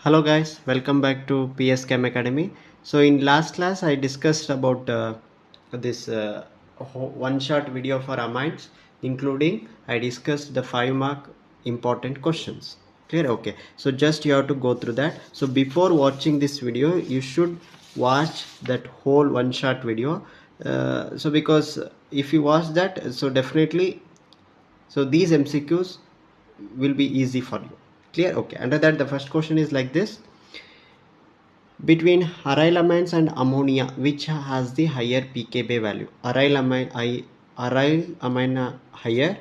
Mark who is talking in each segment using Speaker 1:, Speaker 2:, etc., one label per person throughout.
Speaker 1: Hello guys, welcome back to PS Chem Academy. So in last class I discussed about this one shot video for amines, including I discussed the 5 mark important questions. Clear? Okay. So just you have to go through that. So before watching this video you should watch that whole one shot video. So because if you watch that, so definitely these MCQs will be easy for you. Clear? Okay. Under that the first question is like this: between aryl amines and ammonia, which has the higher pKb value? Aryl amine higher,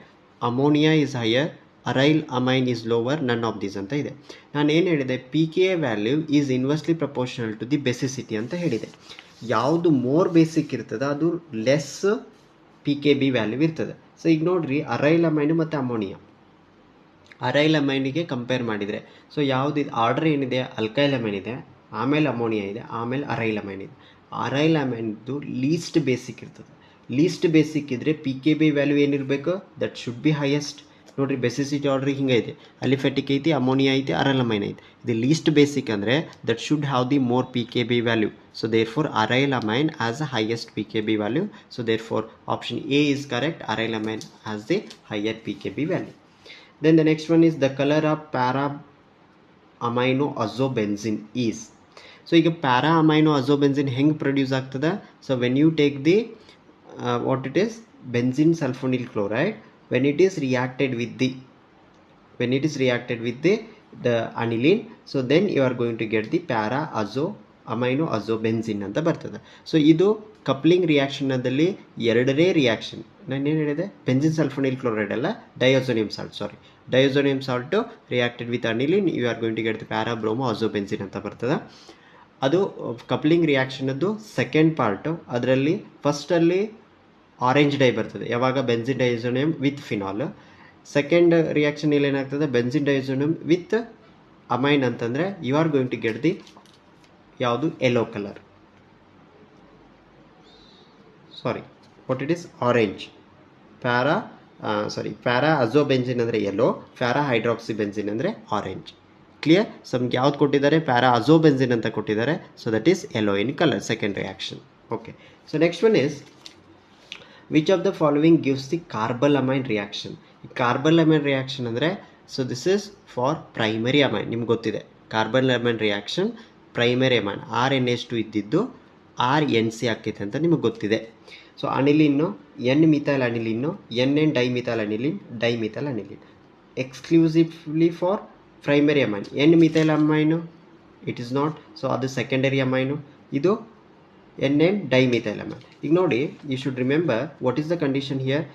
Speaker 1: ammonia is higher, aryl amine is lower, none of these ಅಂತ ಇದೆ. ನಾನು ಏನು ಹೇಳಿದೆ, pKa value is inversely proportional to the basicity ಅಂತ ಹೇಳಿದೆ. ಯಾವುದು more basic ಇರ್ತದೆ ಅದು ಲೆಸ್ pKb ವ್ಯಾಲ್ಯೂ ಇರ್ತದೆ. ಸೊ ಈಗ ನೋಡ್ರಿ, ಅರೈಲ್ ಅಮೈನ್ ಮತ್ತು ಅಮೋನಿಯಾ, ಅರೈಲ್ ಅಮೈನಿಗೆ ಕಂಪೇರ್ ಮಾಡಿದರೆ ಸೊ ಯಾವುದು ಆರ್ಡರ್ ಏನಿದೆ, ಅಲ್ಕೈಲ್ ಅಮೈನ್ ಇದೆ, ಆಮೇಲೆ ಅಮೋನಿಯಾ ಇದೆ, ಆಮೇಲೆ ಅರೈಲ್ ಅಮೈನ್ ಇದೆ. ಅರೈಲ್ ಅಮೈನ್ದು ಲೀಸ್ಟ್ ಬೇಸಿಕ್ ಇರ್ತದೆ. ಲೀಸ್ಟ್ ಬೇಸಿಕ್ ಇದ್ದರೆ pKb ವ್ಯಾಲ್ಯೂ ಏನಿರಬೇಕು, ದಟ್ ಶುಡ್ ಬಿ ಹೈಯೆಸ್ಟ್. ನೋಡಿರಿ, ಬೆಸಿಸಿಟಿ ಆರ್ಡ್ರ್ ಹಿಂಗೆ ಐತೆ, ಅಲಿಫೆಟಿಕ್ ಐತಿ, ಅಮೋನಿಯಾ ಐತಿ, ಅರೈಲ್ ಅಮೈನ್ ಐತಿ. ಇದು ಲೀಸ್ಟ್ ಬೇಸಿಕ್ ಅಂದರೆ that should have the more pKb value. So therefore aryl amine as a highest pKb value. So therefore option A is correct. Aryl amine has the higher pKb value. Then the next one is the color of para amino azobenzene is. So ಈಗ para amino azobenzene ಹೆಂಗೆ produce ಆಗ್ತದೆ? So when you take the what it is, benzene sulfonyl chloride, when it is reacted with the aniline, so then you are going to get the para amino azobenzene ಅಂತ ಬರ್ತದೆ. So ಇದು coupling ರಿಯಾಕ್ಷನ್ದಲ್ಲಿ ಎರಡನೇ reaction. ನಾನು ಏನು ಹೇಳಿದೆ, benzene sulphonyl chloride ಅಲ್ಲ, diazonium salt reacted with aniline, you are going to get the para bromo azobenzene ಅಂತ ಬರ್ತದೆ. ಅದು ಕಪ್ಲಿಂಗ್ ರಿಯಾಕ್ಷನದ್ದು ಸೆಕೆಂಡ್ ಪಾರ್ಟು. ಅದರಲ್ಲಿ ಫಸ್ಟಲ್ಲಿ ಆರೆಂಜ್ ಡೈ ಬರ್ತದೆ, ಯಾವಾಗ benzene diazonium with phenol. Second reaction ಇಲ್ಲಿ ಏನಾಗ್ತದೆ, ಬೆಂಜಿನ್ ಡಯೋಸೋನಿಯಂ ವಿತ್ ಅಮೈನ್ ಅಂತಂದರೆ you are going to get the ಯಾವುದು, yellow colour, sorry what it is, orange. Para azobenzene ಅಂದರೆ ಯೆಲ್ಲೋ, ಪ್ಯಾರಾ ಹೈಡ್ರಾಕ್ಸಿ ಬೆಂಜಿನ್ ಅಂದರೆ orange. Clear? So ನಮ್ಗೆ ಯಾವ್ದು ಕೊಟ್ಟಿದ್ದಾರೆ, para azobenzene ಅಂತ ಕೊಟ್ಟಿದ್ದಾರೆ. So that is yellow in colour, second reaction. Okay. So next one is, which of the following gives the carbylamine reaction? ಈ ಕಾರ್ಬಲ್-ಅಮೈನ್ reaction ಅಂದರೆ, so this is for primary amine. ನಿಮ್ಗೆ ಗೊತ್ತಿದೆ ಕಾರ್ಬಲ್-ಅಮೈನ್ reaction primary amine RNH2 ಇದ್ದಿದ್ದು RNC ಆಕೈತೆ ಅಂತ ನಿಮಗೆ ಗೊತ್ತಿದೆ. So aniline N methyl aniline, NN dimethyl aniline exclusively for primary amine. N methyl amine it is not, so ಅದು secondary amine, ಇದು NN dimethyl amine. ಈಗ ನೋಡಿ, you should remember what is the condition here.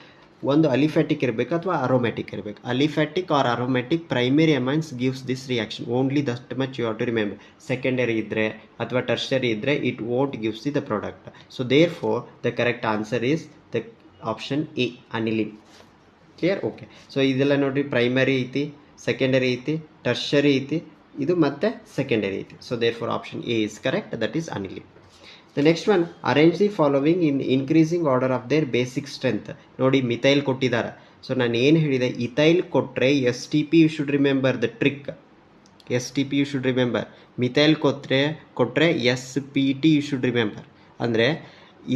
Speaker 1: ಒಂದು aliphatic ಇರಬೇಕು ಅಥವಾ aromatic ಇರಬೇಕು. Aliphatic or aromatic primary amines gives this reaction, only that much you have to remember. Secondary ಇದ್ದರೆ ಅಥವಾ tertiary ಇದ್ದರೆ it won't gives the product. So therefore the correct answer is the option A, aniline. Clear? Okay. So ಇದೆಲ್ಲ ನೋಡಿರಿ, primary ಐತಿ, secondary ಐತಿ, tertiary ಐತಿ, ಇದು ಮತ್ತೆ ಸೆಕೆಂಡರಿ ಐತಿ. So therefore option A is correct, that is aniline. The next one, arrange the following in increasing order of their basic strength. ನೋಡಿ, methyl ಕೊಟ್ಟಿದ್ದಾರೆ. ಸೊ ನಾನು ಏನು ಹೇಳಿದೆ, ಇಥೈಲ್ ಕೊಟ್ಟರೆ STP, you should remember the trick. STP you should remember. Methyl ಕೊಟ್ಟರೆ SPT you should remember. ಅಂದರೆ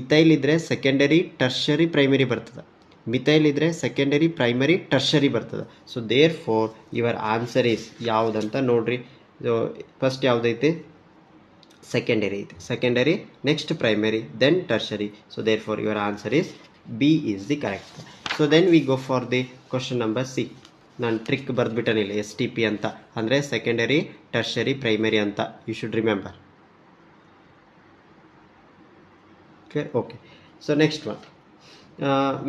Speaker 1: ethyl ಇದ್ದರೆ secondary, tertiary, primary ಬರ್ತದೆ. ಮಿಥೈಲ್ ಇದ್ದರೆ ಸೆಕೆಂಡರಿ, ಪ್ರೈಮರಿ, ಟರ್ಷರಿ ಬರ್ತದೆ. So therefore your answer is ಯಾವುದಂತ ನೋಡ್ರಿ. ಫಸ್ಟ್ ಯಾವುದೈತಿ, secondary, next primary, then tertiary. So therefore your answer is B is the correct. So then we go for the question number C. ನಾನು trick ಬರೆದ್ಬಿಟ್ಟನಿಲ್ಲ, STP ಅಂತ ಅಂದರೆ secondary, tertiary, primary ಅಂತ, you should remember. Okay. So next one,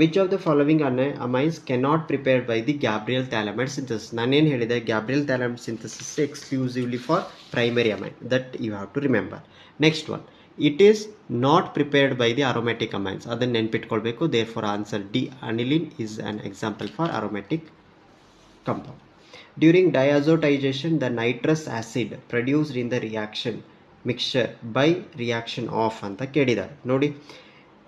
Speaker 1: which of the following amines cannot prepared by the Gabriel phthalimide synthesis? ನಾನೇನು ಹೇಳಿದೆ, Gabriel phthalimide synthesis exclusively for primary amine, that you have to remember. Next one, it is not prepared by the aromatic amines, ಅದನ್ನು ನೆನ್ಪಿಟ್ಕೊಳ್ಬೇಕು. Therefore answer D, aniline is an example for aromatic compound. During diazotization, the nitrous acid produced in the reaction mixture by reaction of ಅಂತ ಕೇಳಿದ್ದಾರೆ. ನೋಡಿ,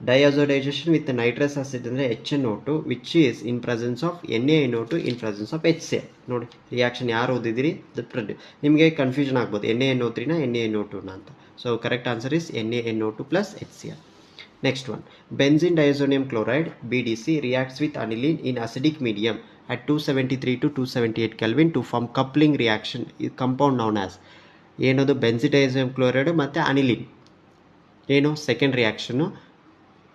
Speaker 1: Diazotization with nitrous acid ಅಂದರೆ HNO2 which is in presence of NaNO2 in presence of HCl. ನೋಡಿ reaction ಯಾರು ಓದಿದಿರಿ ನಿಮಗೆ confusion ಆಗ್ಬೋದು NaNO3ನ NaNO2ನ ಅಂತ. So correct answer is NaNO2 plus HCl. Next one, benzene diazonium chloride BDC reacts with aniline in acidic medium at 273 to 278 Kelvin to form coupling reaction compound known as ಏನದು benzene diazonium chloride ಮತ್ತು aniline ಏನು second reaction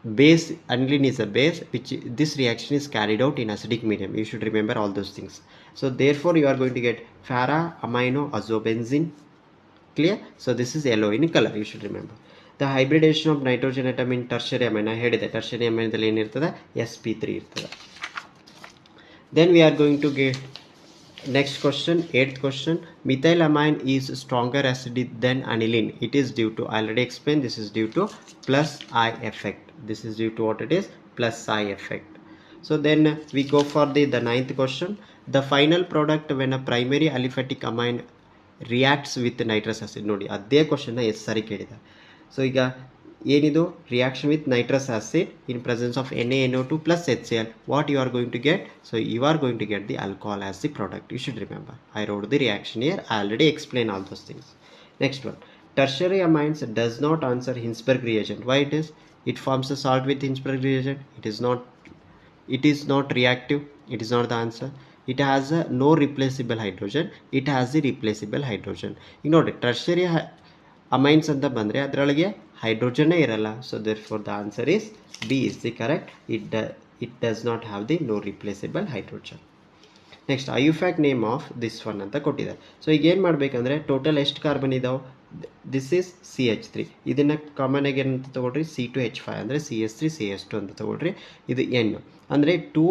Speaker 1: base aniline is a base which this reaction is carried out in acidic medium. You should remember all those things. So therefore you are going to get para amino azobenzene. Clear? So this is yellow in color, you should remember. The hybridization of nitrogen atom in tertiary amine ಹೇಳಿದೆ tertiary amine ದಲ್ಲಿ ಏನಿರ್ತದೆ sp3 ಇರ್ತದೆ. Then we are going to get next question, 8th question. Methylamine is stronger acidic than aniline. It is due to, I already explained, this is due to plus I effect. This is due to what it is, plus I effect. So then we go for the 9th question. The final product when a primary aliphatic amine reacts with nitrous acid. ನೋಡಿ ಅದೇ ಕ್ವಶನ್ನ ಎಷ್ಟು ಸಾರಿ ಕೇಳಿದೆ. So ಈಗ ಏನಿದು reaction with nitrous acid in presence of NaNO2 plus HCl, what you are going to get? So you are going to get the alcohol as the product. You should remember, I wrote the reaction here, I already explained all those things. Next one, tertiary amines does not answer Hinsberg reagent. Why it is? It forms a salt with Hinsberg reagent. It is not reactive. It is not the answer. It has no replaceable hydrogen. It has the replaceable hydrogen. You know, tertiary amines ಅಂತ ಬಂದರೆ ಅದರೊಳಗೆ ಹೈಡ್ರೋಜನ್ನೇ ಇರಲ್ಲ. So therefore the answer is B is the correct. It does not have the no replaceable hydrogen. Next IUPAC name of this one ಅಂತ ಕೊಟ್ಟಿದ್ದಾರೆ. So ಈಗ ಏನು ಮಾಡಬೇಕಂದ್ರೆ total ಎಷ್ಟು ಕಾರ್ಬನ್ ಇದಾವೆ, ದಿಸ್ ಈಸ್ CH3. ಇದನ್ನು ಕಾಮನ್ ಆಗಿ ಏನಂತ ತೊಗೊಳ್ರಿ C2H5 ಅಂದರೆ CS3 CS2 ಅಂತ ತೊಗೊಳ್ರಿ. ಇದು N ಅಂದರೆ 2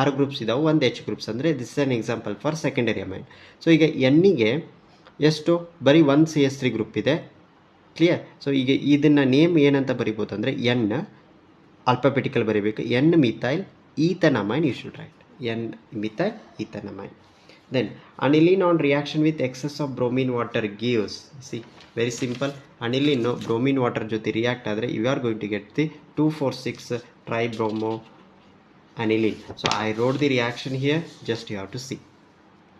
Speaker 1: R ಗ್ರೂಪ್ಸ್ ಇದಾವೆ, 1 H ಗ್ರೂಪ್ಸ್ ಅಂದರೆ this is on example for secondary amine. So ಈಗ Nಗೆ ಎಷ್ಟು ಬರೀ 1 CS3 ಗ್ರೂಪ್ ಇದೆ. ಕ್ಲಿಯರ್? ಸೊ ಈಗ ಇದನ್ನು ನೇಮ್ ಏನಂತ ಬರಿಬೋದು ಅಂದರೆ N ಆಲ್ಫಾಬೆಟಿಕಲ್ ಬರೀಬೇಕು, N methyl ethanamine you should write, N methyl ethanamine. Then aniline on reaction with excess of bromine water gives, see very simple, aniline bromine water joti react ಆದರೆ you are going to get the 2,4,6 tribromo aniline. So I wrote the reaction here, just you have to see.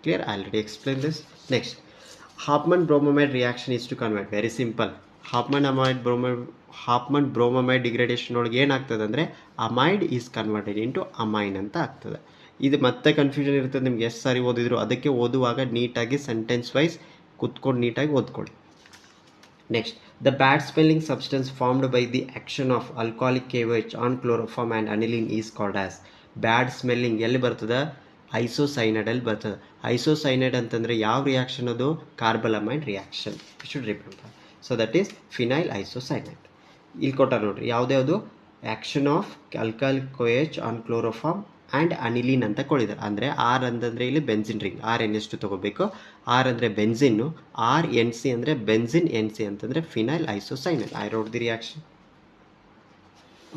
Speaker 1: Clear? I already explained this. Next, Hofmann bromamide reaction is to convert, very simple. Hofmann bromamide degradation ಒಳಗೆ ಏನಾಗ್ತದೆ ಅಂದರೆ amide is converted into amine ಅಂತ ಆಗ್ತದೆ. ಇದು ಮತ್ತೆ confusion ಇರ್ತದೆ ನಿಮ್ಗೆ, ಎಷ್ಟು ಸಾರಿ ಓದಿದ್ರು ಅದಕ್ಕೆ ಓದುವಾಗ ನೀಟಾಗಿ ಸೆಂಟೆನ್ಸ್ ವೈಸ್ ಕುತ್ಕೊಂಡು ನೀಟಾಗಿ ಓದ್ಕೊಳ್ಳಿ. Next, the bad smelling substance formed by the action of alcoholic KOH on chloroform and aniline is called as. Bad smelling ಎಲ್ಲಿ ಬರ್ತದೆ? ಐಸೋಸೈನೈಡಲ್ಲಿ ಬರ್ತದೆ. ಐಸೋಸೈನೈಡ್ ಅಂತಂದರೆ ಯಾವ ರಿಯಾಕ್ಷನ್ ಅದು? Carbylamine reaction, you should remember. So that is phenyl isocyanide. ಇಲ್ಲಿ ಕೊಟ್ಟಾರೆ ನೋಡ್ರಿ, ಯಾವುದ್ಯಾವುದು action of alcoholic KOH on chloroform and aniline ಅಂತ ಕೊಡಿದ್ದಾರೆ. ಅಂದರೆ ಆರ್ ಅಂತಂದರೆ ಇಲ್ಲಿ ಬೆನ್ಸಿನ್ ರಿಂಗ್, RNH2 ತೊಗೋಬೇಕು. ಆರ್ ಅಂದರೆ ಬೆನ್ಸಿನ್ನು, RNC ಅಂದರೆ ಬೆನ್ಸಿನ್, NC ಅಂತಂದರೆ phenyl isocyanide. I wrote the reaction.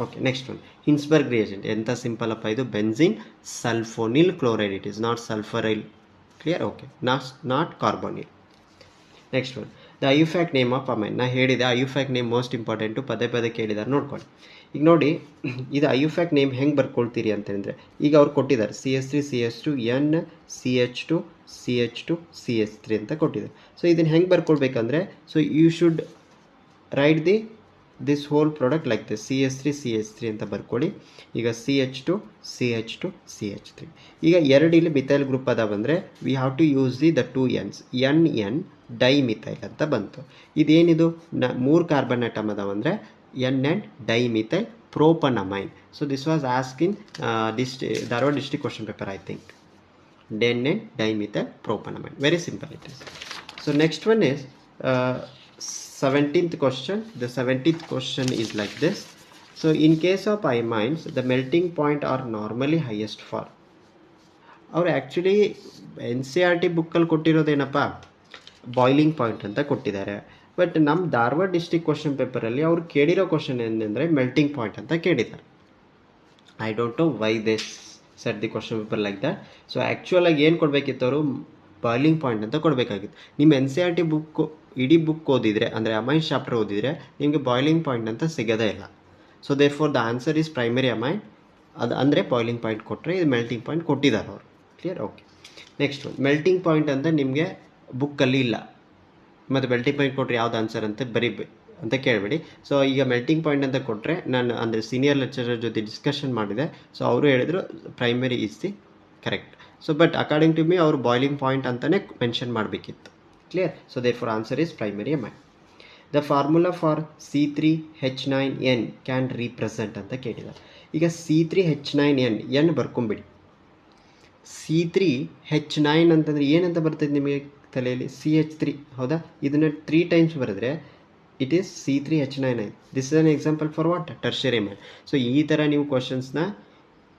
Speaker 1: Okay, next one, Hinsberg reagent ಎಂಥ ಸಿಂಪಲ್ ಅಪ್ಪ ಇದು, benzene sulphonyl chloride, it is not sulphuryl. Clear? Okay, not carbonyl. Next one, the IUPAC name of amine. ನಾ ಹೇಳಿದೆ IUPAC name most important, ಪದೇ ಪದೇ ಕೇಳಿದ್ದಾರೆ ನೋಡ್ಕೊಳ್ಳಿ. ಈಗ ನೋಡಿ, ಇದು IUPAC ನೇಮ್ ಹೆಂಗೆ ಬರ್ಕೊಳ್ತೀರಿ ಅಂತಂದರೆ, ಈಗ ಅವ್ರು ಕೊಟ್ಟಿದ್ದಾರೆ CS3 CS2 N CH2 CH2 CS3 ಅಂತ ಕೊಟ್ಟಿದ್ದಾರೆ. ಸೊ ಇದನ್ನು ಹೆಂಗೆ ಬರ್ಕೊಳ್ಬೇಕಂದ್ರೆ, so you should write this whole product like this, CS3 CH3 ಅಂತ ಬರ್ಕೊಳ್ಳಿ. ಈಗ CH2 CH2 CH3. ಈಗ ಎರಡು ಇಲ್ಲಿ ಮಿಥೈಲ್ ಗ್ರೂಪ್ ಅದ ಬಂದರೆ we have to use the 2 N's, NN dimethyl ಅಂತ ಬಂತು. ಇದೇನಿದು 3 ಕಾರ್ಬನ್ ಆಟಮ್ ಅದಾವಂದರೆ NN dimethyl propanamine. So this was ask in Dharwad district question paper, I think. NN dimethyl propionamine. Very simple it is. So next one is 17th question. The 17th question is like this. So in case of amines, the melting point are normally highest for. ಅವ್ರು actually NCERT ಬುಕ್ಕಲ್ಲಿ ಕೊಟ್ಟಿರೋದೇನಪ್ಪ, boiling point ಅಂತ ಕೊಟ್ಟಿದ್ದಾರೆ. But ನಮ್ಮ Dharwad district question ಪೇಪರಲ್ಲಿ ಅವ್ರು ಕೇಳಿರೋ question ಏನಂದರೆ melting point ಅಂತ ಕೇಳಿದ್ದಾರೆ. I don't know why this set the question paper like that. So ಆ್ಯಕ್ಚುಲಾಗಿ ಏನು ಕೊಡಬೇಕಿತ್ತು ಅವರು, ಬಾಯ್ಲಿಂಗ್ ಪಾಯಿಂಟ್ ಅಂತ ಕೊಡಬೇಕಾಗಿತ್ತು. ನಿಮ್ಮ NCERT ಬುಕ್ ಇಡೀ ಬುಕ್ ಓದಿದರೆ, ಅಂದರೆ ಅಮೈನ್ಸ್ ಚಾಪ್ಟರ್ ಓದಿದರೆ ನಿಮಗೆ ಬಾಯ್ಲಿಂಗ್ ಪಾಯಿಂಟ್ ಅಂತ ಸಿಗೋದೇ ಇಲ್ಲ. So therefore the answer is primary amine. ಅದು ಅಂದರೆ ಬಾಯ್ಲಿಂಗ್ ಪಾಯಿಂಟ್ ಕೊಟ್ಟರೆ ಇದು ಮೆಲ್ಟಿಂಗ್ ಪಾಯಿಂಟ್ ಕೊಟ್ಟಿದ್ದಾರೆ ಅವರು. ಕ್ಲಿಯರ್? ಓಕೆ. ನೆಕ್ಸ್ಟ್ ಒಂದು ಮೆಲ್ಟಿಂಗ್ ಪಾಯಿಂಟ್ ಅಂತ ನಿಮಗೆ ಬುಕ್ಕಲ್ಲಿ ಇಲ್ಲ, ಮತ್ತು ಮೆಲ್ಟಿಂಗ್ ಪಾಯಿಂಟ್ ಕೊಟ್ಟರೆ ಯಾವ್ದು ಆನ್ಸರ್ ಅಂತ ಬರೀಬೇಕು ಅಂತ ಕೇಳಬೇಡಿ. ಸೊ ಈಗ ಮೆಲ್ಟಿಂಗ್ ಪಾಯಿಂಟ್ ಅಂತ ಕೊಟ್ಟರೆ ನಾನು ಅಂದರೆ ಸೀನಿಯರ್ ಲೆಕ್ಚರರ್ ಜೊತೆ ಡಿಸ್ಕಷನ್ ಮಾಡಿದೆ. ಸೊ ಅವರು ಹೇಳಿದರು primary is the correct. So but according to me ಅವರು ಬಾಯ್ಲಿಂಗ್ ಪಾಯಿಂಟ್ ಅಂತಲೇ ಮೆನ್ಷನ್ ಮಾಡಬೇಕಿತ್ತು. Clear? So therefore answer is primary amine. The formula for C3H9N can represent ಅಂತ ಕೇಳಿದ್ದಾರೆ. ಈಗ C3H9N ಎನ್ ಬರ್ಕೊಂಬಿಡಿ. C3H9 ಅಂತಂದರೆ ಏನಂತ ಬರ್ತದೆ ನಿಮಗೆ ತಲೆಯಲ್ಲಿ? CH3 ಹೌದಾ? ಇದನ್ನು 3 ಟೈಮ್ಸ್ ಬರೆದ್ರೆ it is C3H9. This is an example for what? Tertiary amine. So ಈ ಥರ ನೀವು ಕ್ವಶನ್ಸ್ನ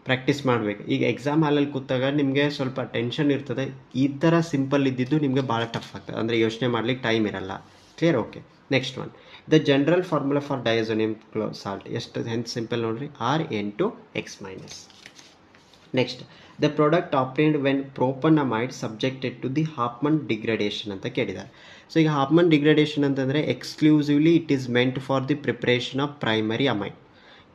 Speaker 1: ಪ್ರಾಕ್ಟೀಸ್ ಮಾಡಬೇಕು. ಈಗ ಎಕ್ಸಾಮ್ ಹಾಲಲ್ಲಿ ಕೂತಾಗ ನಿಮಗೆ ಸ್ವಲ್ಪ ಟೆನ್ಷನ್ ಇರ್ತದೆ. ಈ ಥರ ಸಿಂಪಲ್ ಇದ್ದಿದ್ದು ನಿಮಗೆ ಭಾಳ ಟಫ್ ಆಗ್ತದೆ, ಅಂದರೆ ಯೋಚನೆ ಮಾಡ್ಲಿಕ್ಕೆ ಟೈಮ್ ಇರಲ್ಲ. Clear? Okay. Next one, the general formula for diazonium salt ಎಷ್ಟು ಹೆಂಗೆ ಸಿಂಪಲ್ ನೋಡ್ರಿ, R(N2X-). Next, the product obtained when propanamide subjected to the Hofmann degradation ಅಂತ ಕೇಳಿದ್ದಾರೆ. ಸೊ ಈಗ ಹಾಫ್ಮನ್ ಡಿಗ್ರೇಡೇಷನ್ ಅಂತಂದರೆ exclusively it is meant for the preparation of primary amine.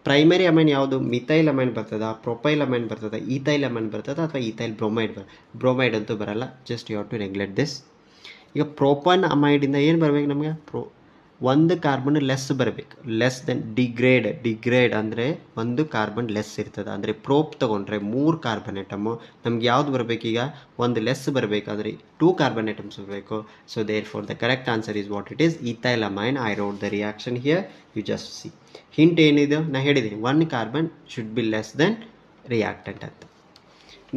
Speaker 1: Primary amine ಯಾವುದು? Methyl amine ಬರ್ತದ, propyl amine ಬರ್ತದ, ethyl amine ಬರ್ತದ, ಅಥವಾ ethyl bromide bromide ಅಂತೂ ಬರಲ್ಲ. Just you have to neglect this. ಈಗ ಪ್ರೋಪನ್ ಅಮೈಡಿಂದ ಏನು ಬರಬೇಕು ನಮಗೆ? ಒಂದು ಕಾರ್ಬನ್ ಲೆಸ್ ಬರಬೇಕು. ಲೆಸ್ ದೆನ್ ಡಿಗ್ರೇಡ್ ಅಂದರೆ ಒಂದು ಕಾರ್ಬನ್ ಲೆಸ್ ಇರ್ತದೆ. ಅಂದರೆ ಪ್ರೋಪ್ ತೊಗೊಂಡ್ರೆ 3 ಕಾರ್ಬನ್ ಐಟಮು, ನಮ್ಗೆ ಯಾವ್ದು ಬರಬೇಕು? ಈಗ ಒಂದು ಲೆಸ್ ಬರಬೇಕಾದ್ರೆ 2 ಕಾರ್ಬನ್ ಐಟಮ್ಸ್ ಬರಬೇಕು. So therefore the correct answer is what it is? Ethyl amine. I wrote the reaction here, you just see. Hint ಏನಿದೆ ನಾ ಹೇಳಿದ್ದೀನಿ, 1 carbon should be less than reactant ಅಂತ.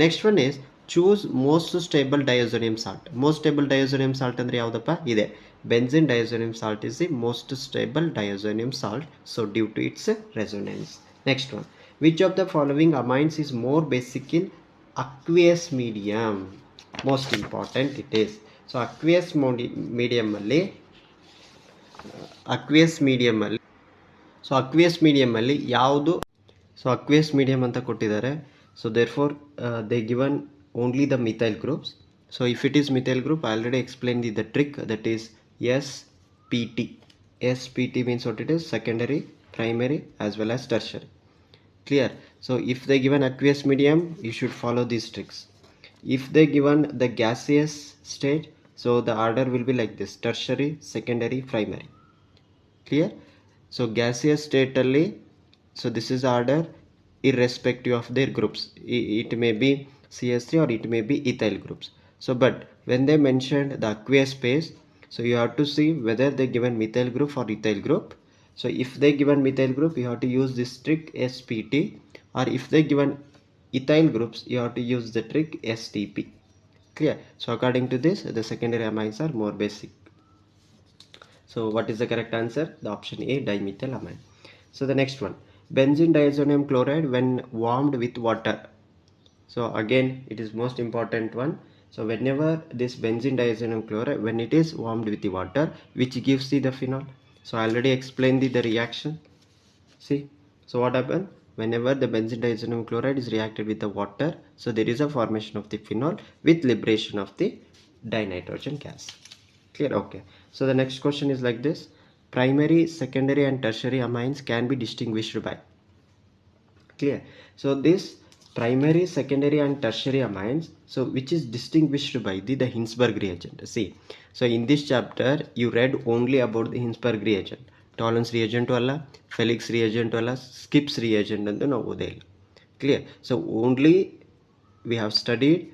Speaker 1: Next one is choose most stable diazonium salt. Most stable diazonium salt ಅಂದರೆ ಯಾವುದಪ್ಪ? ಇದೆ benzene diazonium salt is the most stable diazonium salt, so due to its resonance. Next one, which of the following amines is more basic in aqueous medium? Most important it is. So aqueous medium alli so aqueous medium alli ಯಾವುದು? So aqueous medium ಅಂತ ಕೊಟ್ಟಿದ್ದಾರೆ. So therefore they given only the methyl groups. So if it is methyl group, I already explained the trick, that is SPT. SPT means what it is? Secondary, primary as well as tertiary. Clear? So if they given aqueous medium, you should follow these tricks. If they given the gaseous state, so the order will be like this: tertiary, secondary, primary. Clear? So gaseous state alli, so this is order irrespective of their groups. It may be CS3 or it may be ethyl groups. So but when they mentioned the aqueous phase, so you have to see whether they given methyl group or ethyl group. So if they given methyl group, you have to use this trick SPT, or if they given ethyl groups, you have to use the trick STP. Clear? So according to this, the secondary amines are more basic. So what is the correct answer? The option A, dimethyl amine. So the next one, benzene diazonium chloride when warmed with water. So again it is most important one. So whenever this benzene diazonium chloride, when it is warmed with the water, which gives the phenol. So I already explained the reaction. See, so what happened? Whenever the benzene diazonium chloride is reacted with the water, so there is a formation of the phenol with liberation of the dinitrogen gas. Clear? Okay. So the next question is like this: primary, secondary and tertiary amines can be distinguished by. Clear? So this primary, secondary and tertiary amines, so which is distinguished by the Hinsberg reagent. See, so in this chapter you read only about the Hinsberg reagent. Tollens reagent alla, Felix reagent alla, Skips reagent and no odella. Clear? So only we have studied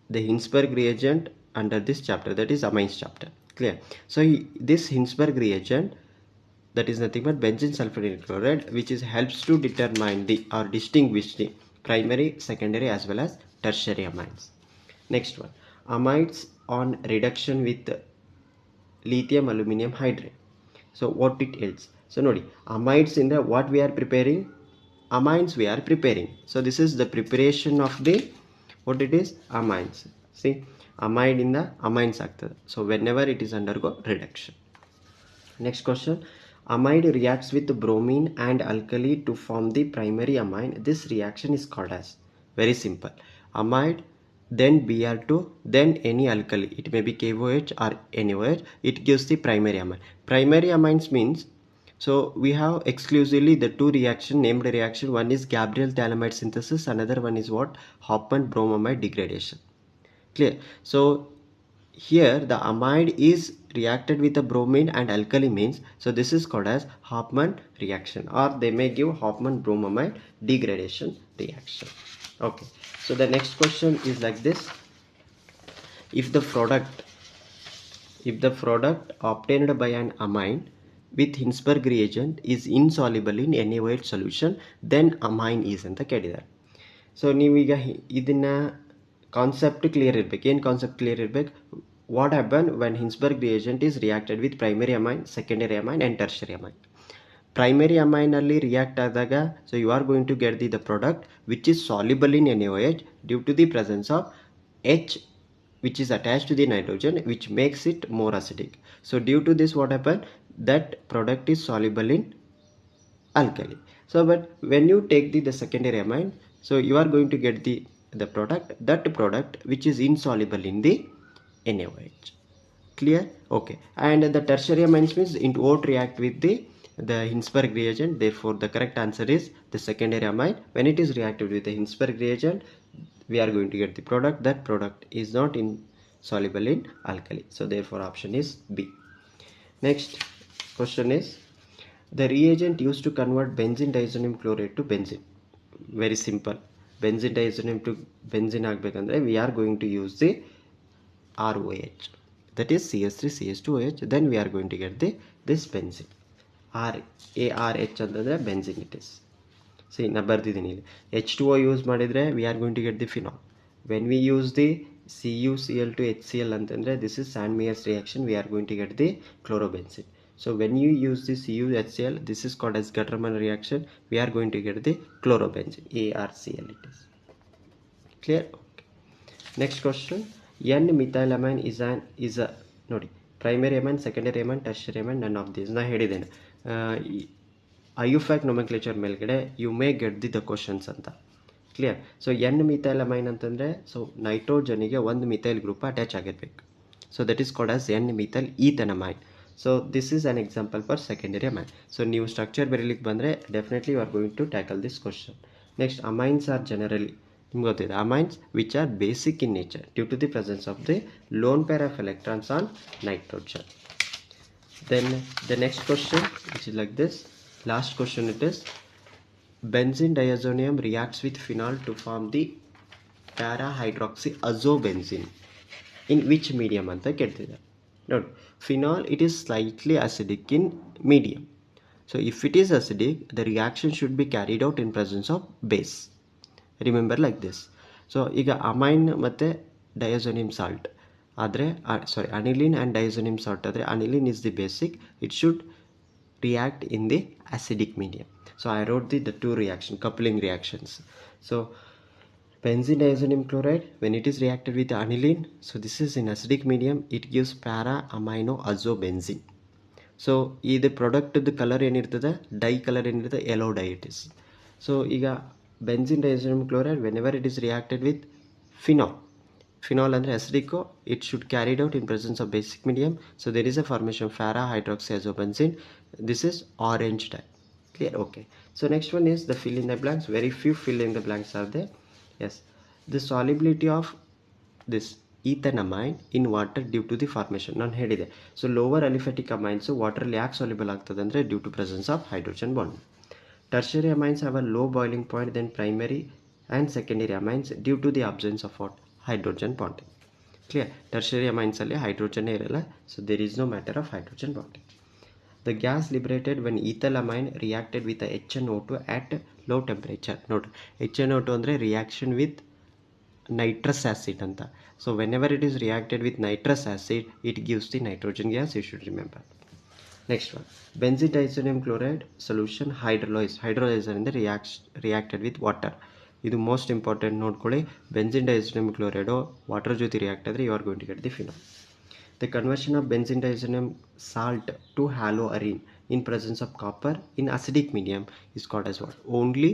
Speaker 1: the Hinsberg reagent under this chapter, that is amines chapter. Clear? So this Hinsberg reagent, that is nothing but benzene sulfonyl chloride, which is helps to determine the or distinguish the primary, secondary as well as tertiary amines. Next one, amides on reduction with lithium aluminum hydride. So what it yields? So nodi, amides in the what we are preparing? Amines we are preparing. So this is the preparation of the what it is? Amines. See, amide in the amines ಆಗ್ತದೆ. So whenever it is undergo reduction. Next question, amide reacts with bromine and alkali to form the primary amine. This reaction is called as, very simple, amide, then Br2, then any alkali. It may be KOH or NOH. It gives the primary amine. Primary amines means So we have exclusively the two reaction named reaction. One is Gabriel phthalimide synthesis, another one is what? Hofmann bromamide degradation. Clear? So here the amide is reacted with the bromine and alkali means, so this is called as Hofmann reaction, or they may give Hofmann bromamide degradation reaction. Okay, so the next question is like this: if the product obtained by an amine with Hinsberg reagent is insoluble in NaOH solution, then amine is ಅಂತ ಕೇಳಿದ್ದಾರೆ. So ನೀವೀಗ ಇದನ್ನ concept clear ಇರಬೇಕು. ಏನು concept clear ಇರಬೇಕು? What happen when Hinsberg reagent is reacted with primary amine, secondary amine and tertiary amine. Primary ಅಮೈನಲ್ಲಿ react ಆದಾಗ, so you are going to get the product which is soluble in NaOH due to the presence of H which is attached to the nitrogen, which makes it more acidic. So due to this, what happened? That product is soluble in alkali. So but when you take the secondary amine, so you are going to get the product which is insoluble in the NaOH. Clear? Okay. And the tertiary amines means it won't react with the Hinsberg reagent. Therefore the correct answer is the secondary amine. When it is reacted with the Hinsberg reagent, we are going to get the product. That product is not insoluble in alkali. So therefore option is B. Next question is the reagent used to convert benzene diazonium chloride to benzene. Very simple. Benzene diazonium to benzene agbekandre we are going to use the ROH, that is CS3CH2OH. then we are going to get this benzene. ARH ಅಂತಂದ್ರೆ benzene it is. See, ನಾ ಬರ್ದಿದ್ದೀನಿ ಇಲ್ಲಿ. H2O use ಮಾಡಿದರೆ we are going to get the phenol. When we use the CuCl to HCl ಅಂತಂದರೆ this is Sand-Meyer's reaction, we are going to get the chlorobenzene. So when you use the CuHCl, this is called as Gattermann reaction, we are going to get the chlorobenzene, ArCl it is. Clear? Okay. Next question. N-methylamine is a ನೋಡಿ primary amine, secondary amine, tertiary amine, none of these ನಾ ಹೇಳಿದ್ದೇನೆ. IUPAC nomenclature ಮೇಲ್ಗಡೆ you may get the questions ಅಂತ. Clear? So N-methylamine ಅಂತಂದರೆ, so ನೈಟ್ರೋಜನಿಗೆ ಒಂದು methyl group attach ಆಗಿರಬೇಕು. So that is called as N-methyl ethanamine. So this is an example for secondary amine. So ನೀವು structure ಬರೀಲಿಕ್ಕೆ ಬಂದರೆ definitely you are going to tackle this question. Next, amines are generally ನಿಮ್ಗೆ ಗೊತ್ತಿದೆ, amines which are basic in nature due to the presence of the lone pair of electrons on nitrogen. Then the next question, which is like this, last question, it is benzene diazonium reacts with phenol to form the para hydroxyazobenzene in which medium ಅಂತ ಕೇಳ್ತಿದ್ದಾರೆ. ನೋಡಿ, phenol it is slightly acidic in medium. So if it is acidic, the reaction should be carried out in presence of base. Remember like this. So ಈಗ amine ಮತ್ತು diazonium salt ಆದರೆ aniline and diazonium salt ಆದರೆ aniline is the basic, it should react in the acidic medium. So I wrote the two reaction coupling reactions. So benzene diazonium chloride, when it is reacted with aniline, so this is in acidic medium, it gives para amino azobenzene. So ಇದು ಪ್ರಾಡಕ್ಟ್ದು colour ಏನಿರ್ತದೆ, dye colour ಏನಿರ್ತದೆ, yellow dye it is. So ಈಗ benzene diazonium chloride whenever it is reacted with phenol ಅಂದರೆ acidic, it should carried out in presence of basic medium. So there is a formation para hydroxyazobenzene, this is orange dye. Clear? Okay. So next one is the fill in the blanks. Very few fill in the blanks are there. Yes, the solubility of this ethanamine in water due to the formation ನಾನು ಹೇಳಿದೆ. So lower aliphatic amines ವಾಟರಲ್ಲಿ ಯಾಕೆ soluble ಆಗ್ತದೆ ಅಂದರೆ due to presence of hydrogen bond. Tertiary amines have a low boiling point than primary and secondary amines due to the absence of what hydrogen bonding. Clear? Tertiary ಅಮೈನ್ಸಲ್ಲಿ ಹೈಡ್ರೋಜನ್ನೇ ಇರಲ್ಲ, so there is no matter of hydrogen bonding. The gas liberated when ethylamine reacted with the HNO2 at low temperature. Note, HNO2 ಅಂದರೆ reaction with nitrous acid ಅಂತ. So whenever it is reacted with nitrous acid, it gives the nitrogen gas, you should remember. Next one, benzene diazonium chloride solution hydrolyzer ಅಂದರೆ reacted with water. ಇದು most important ನೋಡ್ಕೊಳ್ಳಿ. Benzene diazonium chloride water ಜೊತೆ react ಆದರೆ you are going to get the phenol. The conversion of benzene diazonium salt to haloarine in presence of copper in acidic medium is called as what? Only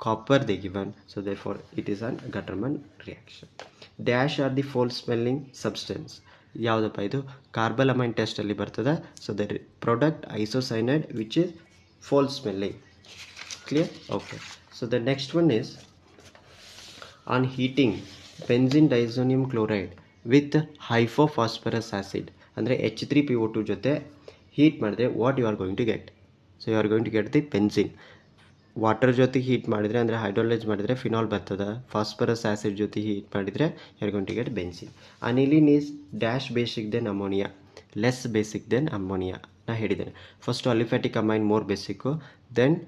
Speaker 1: copper they given, so therefore it is an Gattermann reaction. Dash are the foul smelling substance. ಯಾವುದಪ್ಪ ಇದು carbylamine ಟೆಸ್ಟಲ್ಲಿ ಬರ್ತದೆ. So the product isocyanide which is foul smelling. Clear? Okay. So the next one is on heating benzene diazonium chloride with hypophosphorous acid ಅಂದರೆ H3PO2 ಜೊತೆ heat ಮಾಡಿದ್ರೆ what you are going to get? So you are going to get the benzene. Water ಜೊತೆಗೆ heat ಮಾಡಿದರೆ ಅಂದರೆ hydrolyse ಮಾಡಿದರೆ phenol ಬರ್ತದೆ. Phosphorous acid ಜೊತೆ heat ಮಾಡಿದರೆ you are going to get benzene. Aniline is dash basic than ammonia, less basic than ammonia. ನಾ ಹೇಳಿದ್ದೇನೆ first aliphatic amine more basic, than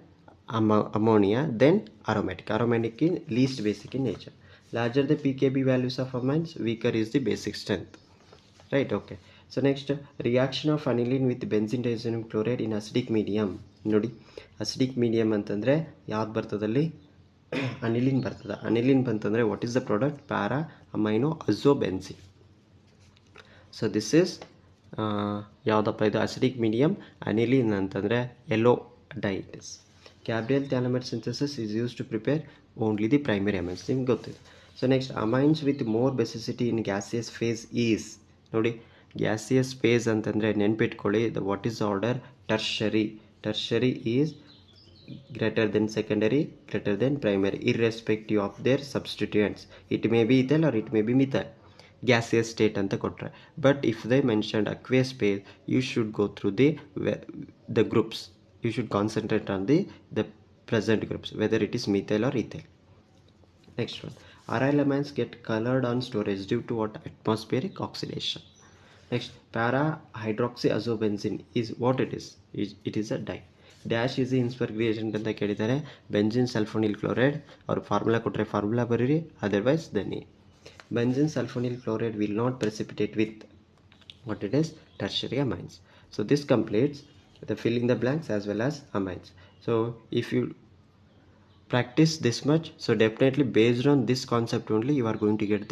Speaker 1: ammonia, then aromatic. Aromatic is least basic in nature. Larger the pKb values of amines, weaker is the basic strength. Right? Okay. So next, reaction of aniline with benzene diazonium chloride in acidic medium. ನೋಡಿ acidic medium ಅಂತಂದರೆ ಯಾವ್ದು ಬರ್ತದಲ್ಲಿ aniline ಬರ್ತದೆ. Aniline ಬಂತಂದರೆ what is the product? Para amino azobenzene. So this is ಯಾವುದಪ್ಪ ಇದು acidic medium. Aniline ಅಂತಂದರೆ yellow dye it is. Gabriel Thallamate synthesis is used to prepare only the primary amines. ನಿಮ್ಗೆ ಗೊತ್ತಿದೆ. So next amines with more basicity in gaseous phase is. ನೋಡಿ gaseous phase ಅಂತಂದರೆ ನೆನ್ಪಿಟ್ಕೊಳ್ಳಿ what is order? Tertiary. Tertiary is greater than secondary, greater than primary, irrespective of their substituents. It may be ethyl or it may be methyl. Gaseous state ಅಂತ ಕೊಟ್ಟರೆ. But if they mentioned aqueous phase you should go through the groups. You should concentrate on the present groups, whether it is methyl or ethyl. Next one, aryl amines get colored on storage due to what? Atmospheric oxidation. Next, para hydroxyazobenzene is what it is? It is a dye. Dash is the Innsbruck reagent ಅಂತ ಕೇಳಿದ್ದಾರೆ. Benzene sulphonyl chloride. ಅವ್ರು formula ಕೊಟ್ಟರೆ formula ಬರೀರಿ, otherwise the name. Benzene sulphonyl chloride will not precipitate with what it is? Tertiary amines. So this completes the filling the blanks as well as amines. So if you practice this much, so definitely based on this concept only you are going to get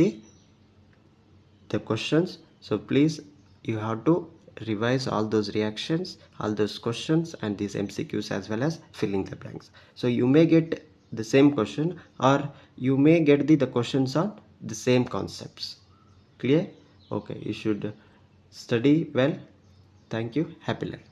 Speaker 1: the questions. So please, you have to revise all those reactions, all those questions and these MCQs as well as filling the blanks. So you may get the same question or you may get the questions on the same concepts. Clear? Okay, you should study well. Thank you. Happy learning.